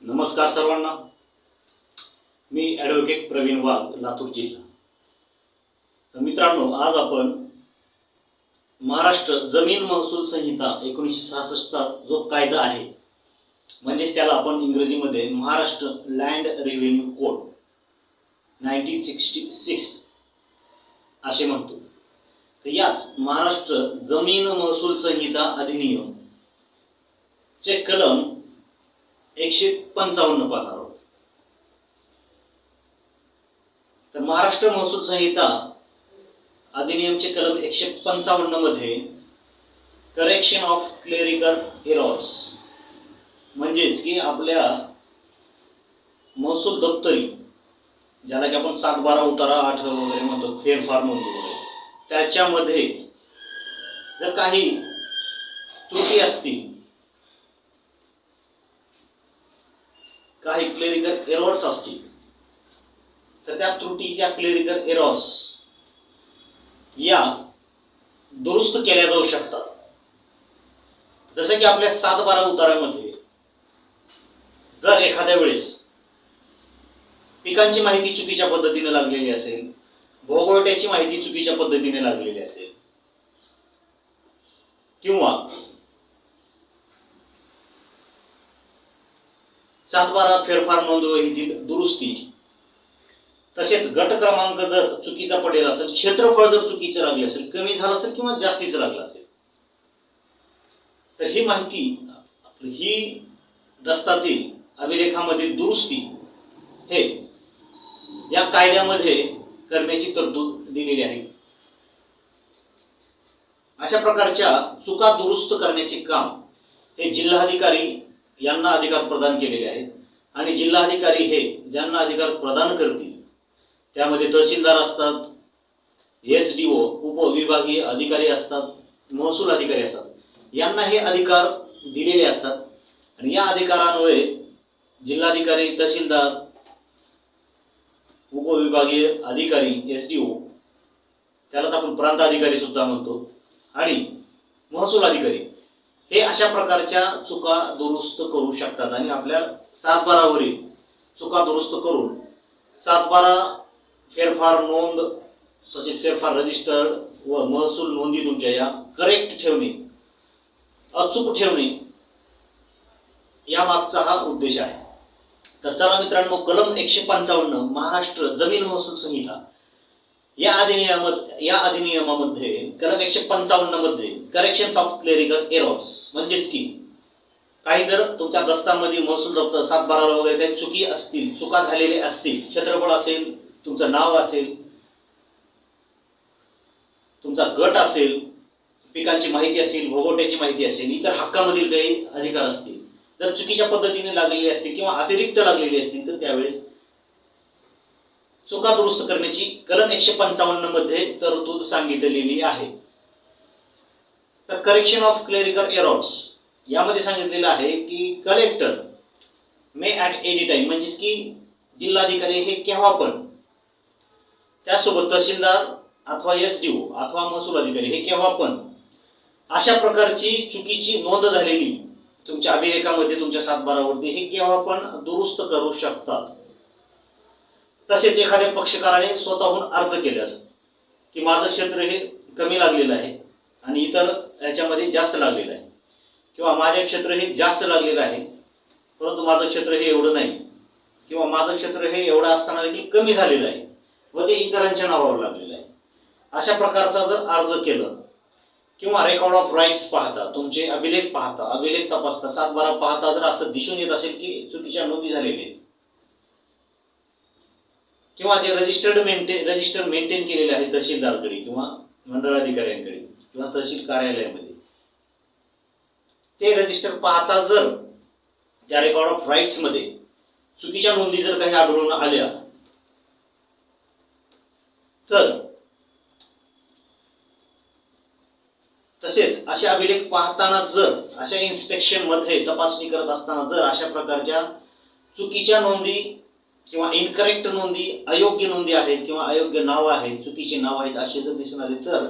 नमस्कार सर्वांना. मी ॲडव्होकेट प्रवीण वाघ, लातूर जिल्हा. तर मित्रांनो, आज आपण महाराष्ट्र जमीन महसूल संहिता 1966चा जो कायदा आहे, म्हणजेच त्याला आपण इंग्रजीमध्ये महाराष्ट्र लँड रेव्हेन्यू कोड 1966 असे म्हणतो. तर याच महाराष्ट्र जमीन महसूल संहिता अधिनियम चे कलम 155 पाहणार आहोत. तर महाराष्ट्र महसूल संहिता अधिनियमचे कलम 155 मध्ये करेक्शन ऑफ क्लेरिकल एरर्स, म्हणजेच की आपल्या महसूल दप्तरी, ज्याला की आपण 7-12 उतारा 8 वगैरे म्हणतो, फेरफार नोंद वगैरे, त्याच्यामध्ये जर काही त्रुटी असतील, काही क्लेरिकल एरर्स असतील, तर त्या त्रुटी, त्या क्लेरिकल एरर्स या दुरुस्त केल्या जाऊ शकतात. जसं की आपल्या 7-12 उतारामध्ये जर एखाद्या वेळेस पिकांची माहिती चुकीच्या पद्धतीने लागलेली असेल, भोगवट्याची माहिती चुकीच्या पद्धतीने लागलेली असेल, किंवा 7-12 फेरफार नोंदवहीतील दुरुस्ती, तसेच गट क्रमांक जर चुकीचा पडेल असेल, क्षेत्रफळ जर चुकीचं लागले असेल, कमी झालं असेल किंवा जास्तीचं लागलं असेल, तर ही माहिती, ही दस्तातील अभिलेखामधील दुरुस्ती हे या कायद्यामध्ये करण्याची तरतूद दिलेली आहे. अशा प्रकारच्या चुका दुरुस्त करण्याचे काम हे जिल्हाधिकारी यांना अधिकार प्रदान केलेले आहेत. आणि जिल्हाधिकारी हे ज्यांना अधिकार प्रदान करतील त्यामध्ये तहसीलदार असतात, SDO उपविभागीय अधिकारी असतात, महसूल अधिकारी असतात. यांना हे अधिकार दिलेले असतात आणि या अधिकारान्वये जिल्हाधिकारी, तहसीलदार, उपविभागीय अधिकारी, SDO, त्यालाच आपण प्रांत अधिकारी सुद्धा म्हणतो, आणि महसूल अधिकारी हे अशा प्रकारच्या चुका दुरुस्त करू शकतात. आणि आपल्या 7-12 वरील चुका दुरुस्त करून 7-12 फेरफार नोंद, तसेच फेरफार रजिस्टर व महसूल नोंदी तुमच्या या करेक्ट ठेवणे, अचूक ठेवणे, या मागचा हा उद्देश आहे. तर चला मित्रांनो, कलम 155 महाराष्ट्र जमीन महसूल संहिता या अधिनियमामध्ये कलम 155 मध्ये करेक्शन ऑफ क्लेरिकल एरर्स, म्हणजेच की काही जर तुमच्या दस्तामध्ये महसूल दप्तर 7-12 वगैरे काही चुकी असतील, चुका झालेले असतील, क्षेत्रफळ असेल, तुमचं नाव असेल, तुमचा गट असेल, पिकांची माहिती असेल, भोगवट्याची माहिती असेल, इतर हक्कामधील काही अधिकार असतील, जर चुकीच्या पद्धतीने लागलेली असतील किंवा अतिरिक्त लागलेली असतील, तर त्यावेळेस चुका दुरुस्त करण्याची कलम 155 मध्ये तरतूद सांगितलेली आहे. तर करेक्शन ऑफ क्लेरिकल एरर्स यामध्ये सांगितलेलं आहे की collector may at any time, म्हणजेच की जिल्हाधिकारी हे केव्हा पण, त्यासोबत तहसीलदार अथवा SDO अथवा महसूल अधिकारी हे केव्हा पण अशा प्रकारची चुकीची नोंद झालेली तुमच्या अभिलेखामध्ये, तुमच्या 7-12 वरती, हे केव्हा पण दुरुस्त करू शकतात. तसेच एखाद्या पक्षकाराने स्वतःहून अर्ज केल्यास की माझं क्षेत्र हे कमी लागलेलं आहे आणि इतर याच्यामध्ये जास्त लागलेलं आहे, किंवा माझे क्षेत्र हे जास्त लागलेलं आहे परंतु माझं क्षेत्र हे एवढं नाही, किंवा माझं क्षेत्र हे एवढं असताना देखील कमी झालेलं आहे व ते इतरांच्या नावावर लागलेलं आहे, अशा प्रकारचा जर अर्ज केलं, किंवा रेकॉर्ड ऑफ राईट्स पाहता, तुमचे अभिलेख पाहता, अभिलेख तपासता, 7-12 पाहता जर असं दिसून येत असेल की चुकीच्या नोंदी झालेल्या आहेत, किंवा ते रजिस्टर मेंटेन केलेले आहे तहसीलदारकडे किंवा मंडळाधिकाऱ्यांकडे किंवा तहसील कार्यालयामध्ये, ते रजिस्टर पाहता जर त्या रेकॉर्ड ऑफ राईट्स मध्ये चुकीच्या नोंदी जर काही आढळून आल्या, तर तसेच अशा अभिलेख पाहताना जर, अशा इन्स्पेक्शन मध्ये तपासणी करत असताना जर अशा प्रकारच्या चुकीच्या नोंदी किंवा इनकरेक्ट नोंदी, अयोग्य नोंदी आहेत किंवा अयोग्य नाव आहेत, चुकीचे नाव आहेत, असे जर दिसून आले, तर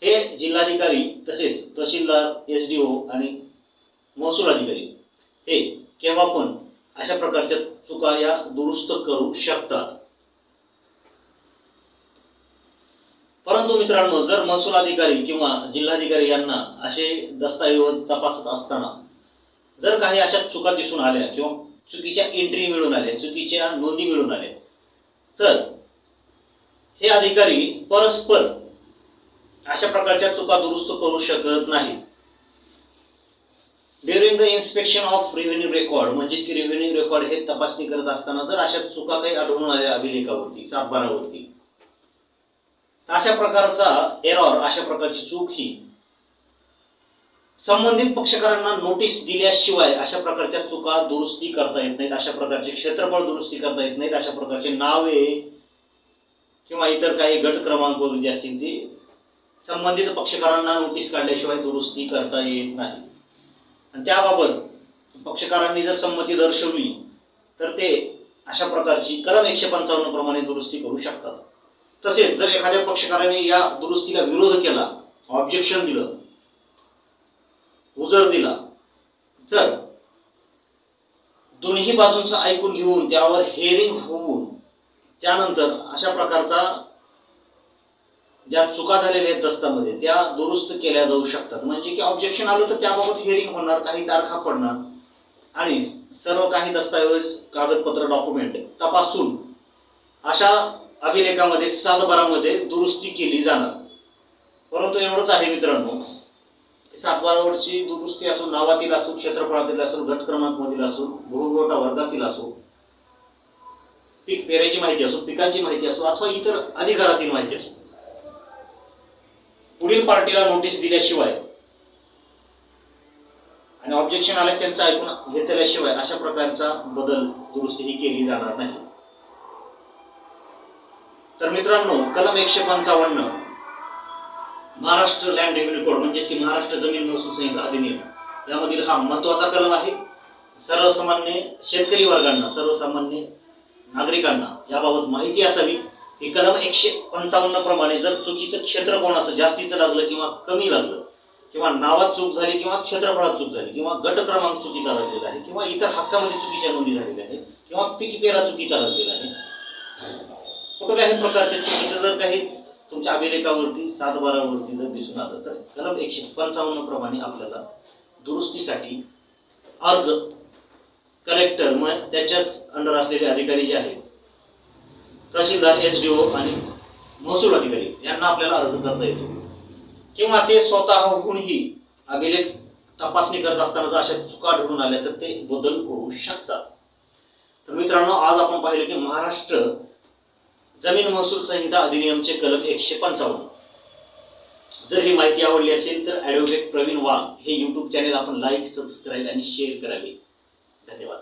हे जिल्हाधिकारी, तसेच तहसीलदार, SDO आणि महसूल अधिकारी हे केव्हा पण अशा प्रकारच्या चुका या दुरुस्त करू शकतात. परंतु मित्रांनो, जर महसूल अधिकारी किंवा जिल्हाधिकारी यांना असे दस्तऐवज तपासत असताना जर काही अशा चुका दिसून आल्या किंवा चुकीच्या एंट्री मिळून आल्या, चुकीच्या नोंदी मिळून आल्या, तर हे अधिकारी परस्पर अशा प्रकारच्या चुका दुरुस्त करू शकत नाही. During the inspection of revenue record, म्हणजे की रेव्हेन्यू रेकॉर्ड हे तपासणी करत असताना जर अशा चुका काही आढळून आल्या अभिलेखावरती, सातबारावरती, अशा प्रकारचा एरर, अशा प्रकारची चूक ही संबंधित पक्षकारांना नोटीस दिल्याशिवाय अशा प्रकारच्या चुका दुरुस्ती करता येत नाहीत. अशा प्रकारचे क्षेत्रफळ दुरुस्ती करता येत नाहीत. अशा प्रकारचे नावे किंवा इतर काही गट क्रमांक वगैरे जे असतील ते संबंधित पक्षकारांना नोटीस काढल्याशिवाय दुरुस्ती करता येत नाही. आणि त्याबाबत पक्षकारांनी जर संमती दर्शवली तर ते अशा प्रकारची कलम 155 प्रमाणे दुरुस्ती करू शकतात. तसेच जर एखाद्या पक्षकाराने या दुरुस्तीला विरोध केला, ऑब्जेक्शन दिलं, उजर दिला, तर दोन्ही बाजूंचं ऐकून घेऊन त्यावर हिअरिंग होऊन त्यानंतर अशा प्रकारचा ज्या चुका झालेल्या आहेत दस्तामध्ये त्या दुरुस्त केल्या जाऊ शकतात. म्हणजे की ऑब्जेक्शन आलं तर त्याबाबत हिअरिंग होणार, काही तारखा पडणार आणि सर्व काही दस्तावेज, कागदपत्र, डॉक्युमेंट तपासून अशा अभिलेखामध्ये, सातबारामध्ये दुरुस्ती केली जाणार. परंतु एवढंच आहे मित्रांनो, सातबारावरची दुरुस्ती असो, नावातील असो, क्षेत्रफळातील असो, गट क्रमांक मधील असो, बहुगोटा वर्गातील असो, पीक पेरायची माहिती असो, पिकांची माहिती असो अथवा इतर अधिकारातील माहिती असो, पुढील पार्टीला नोटीस दिल्याशिवाय आणि ऑब्जेक्शन आल्यास त्यांचं ऐकून घेतल्याशिवाय अशा प्रकारचा बदल, दुरुस्ती ही केली जाणार नाही. तर मित्रांनो, कलम 155 महाराष्ट्र लँड रेव्हेन्यू कोड म्हणजे की महाराष्ट्र जमीन महसूल संहिता अधिनियम यामधील हा महत्त्वाचा कलम आहे. सर्वसामान्य शेतकरी वर्गांना, सर्वसामान्य नागरिकांना याबाबत माहिती असावी की कलम 155 प्रमाणे जर चुकीचं क्षेत्र कोणाचं जास्तीचं लागलं किंवा कमी लागलं किंवा नावात चूक झाली किंवा क्षेत्रफळात चूक झाली किंवा गट क्रमांक चुकीचा लागलेला आहे किंवा इतर हक्कामध्ये चुकीच्या नोंदी झालेल्या आहेत किंवा पीक पेरा चुकीचा लागलेला आहे, कुठल्याही प्रकारचे चुकीचं जर काही तुमच्या अभिलेखावरती, सातबारावरती जर दिसून आलं तर कलम 155 प्रमाणे आपल्याला दुरुस्तीसाठी अर्ज कलेक्टर, मग त्याच्याच अंडर असलेले अधिकारी जे आहेत, तहसीलदार, SDO आणि महसूल अधिकारी यांना आपल्याला अर्ज करता येतो किंवा ते स्वतःहूनही अभिलेख तपासणी करत असताना जर अशा चुका आढळून आल्या तर ते बदल करू शकतात. तर मित्रांनो, आज आपण पाहिलं की महाराष्ट्र जमीन महसूल संहिता अधिनियमचे कलम 155. जर ही माहिती आवडली असेल तर ॲडव्होकेट प्रवीण वाघ हे YouTube चॅनेल आपण लाईक, सबस्क्राईब आणि शेअर करावे. धन्यवाद.